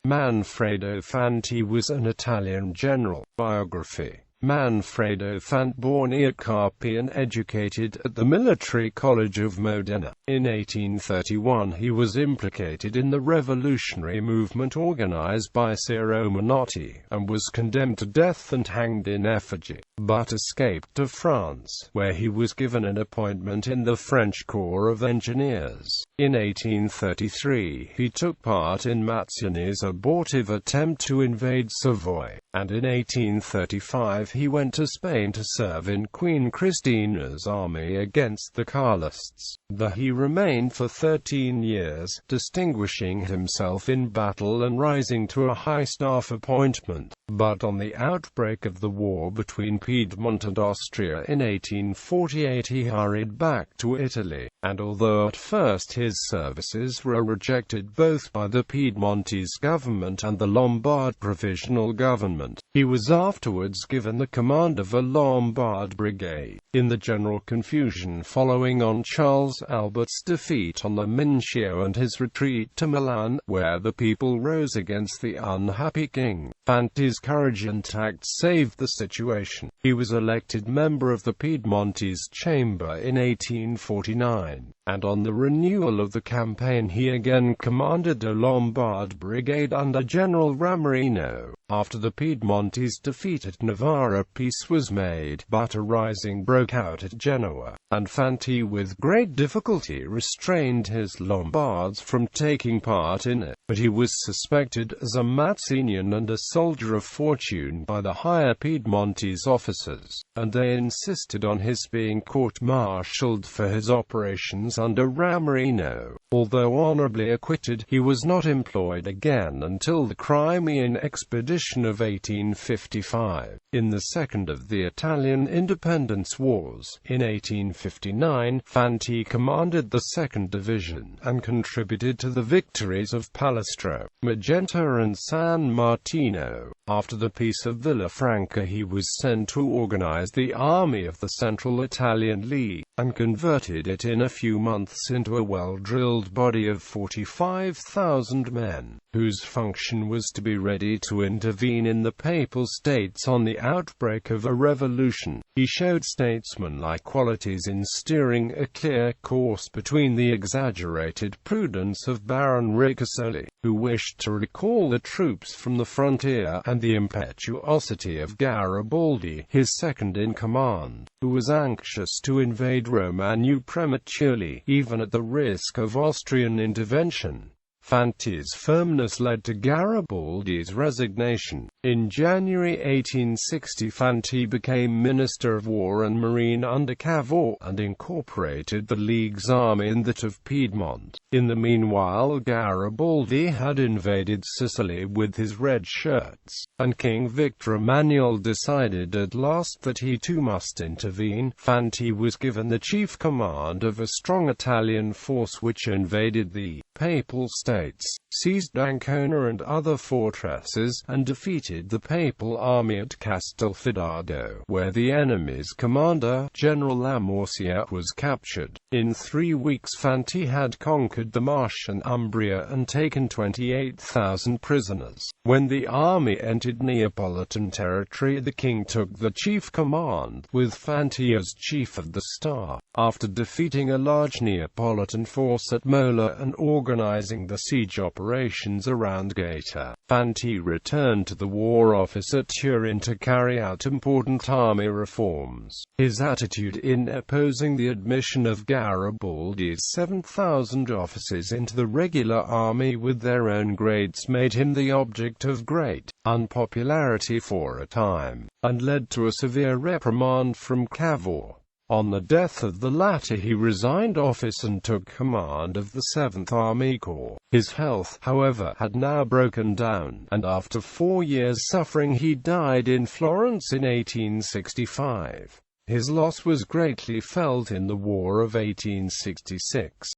Manfredo Fanti was an Italian general. Biography. Manfredo Fanti, born near Carpi and educated at the Military College of Modena. In 1831 he was implicated in the revolutionary movement organized by Ciro Menotti, and was condemned to death and hanged in effigy, but escaped to France, where he was given an appointment in the French Corps of Engineers. In 1833 he took part in Mazzini's abortive attempt to invade Savoy, and in 1835 he went to Spain to serve in Queen Christina's army against the Carlists. There he remained for 13 years, distinguishing himself in battle and rising to a high staff appointment. But on the outbreak of the war between Piedmont and Austria in 1848 he hurried back to Italy, and although at first his services were rejected both by the Piedmontese government and the Lombard Provisional Government, he was afterwards given the command of a Lombard brigade. In the general confusion following on Charles Albert's defeat on the Mincio and his retreat to Milan, where the people rose against the unhappy king, Fanti's courage and tact saved the situation. He was elected member of the Piedmontese Chamber in 1849, and on the renewal of the campaign he again commanded a Lombard brigade under General Ramarino. After the Piedmontese defeat at Novara, peace was made, but a rising broke out at Genoa, and Fanti with great difficulty restrained his Lombards from taking part in it. But he was suspected as a Mazzinian and a soldier of fortune by the higher Piedmontese officers, and they insisted on his being court-martialed for his operations under Ramarino. Although honorably acquitted, he was not employed again until the Crimean expedition of 1855. In the second of the Italian independence wars, in 1859, Fanti commanded the 2nd Division, and contributed to the victories of Palestro, Magenta and San Martino. After the Peace of Villafranca he was sent to organize the army of the Central Italian League, and converted it in a few months into a well-drilled body of 45,000 men, whose function was to be ready to intervene in the Papal States on the outbreak of a revolution. He showed statesmanlike qualities in steering a clear course between the exaggerated prudence of Baron Ricasoli, who wished to recall the troops from the frontier, and the impetuosity of Garibaldi, his second-in-command, who was anxious to invade Rome anew prematurely, even at the risk of Austrian intervention. Fanti's firmness led to Garibaldi's resignation. In January 1860 Fanti became Minister of War and Marine under Cavour, and incorporated the League's army in that of Piedmont. In the meanwhile Garibaldi had invaded Sicily with his red shirts, and King Victor Emmanuel decided at last that he too must intervene. Fanti was given the chief command of a strong Italian force which invaded the Papal States, seized Ancona and other fortresses, and defeated the Papal army at Castelfidardo, where the enemy's commander, General Lamorcia, was captured. In 3 weeks Fanti had conquered the Marche and Umbria and taken 28,000 prisoners. When the army entered Neapolitan territory, the king took the chief command, with Fanti as chief of the staff. After defeating a large Neapolitan force at Mola and organizing the siege operations around Gaeta, Fanti returned to the War Office at Turin to carry out important army reforms. His attitude in opposing the admission of Garibaldi's 7,000 officers into the regular army with their own grades made him the object of great unpopularity for a time, and led to a severe reprimand from Cavour. On the death of the latter he resigned office and took command of the 7th Army Corps. His health, however, had now broken down, and after 4 years' suffering he died in Florence in 1865. His loss was greatly felt in the War of 1866.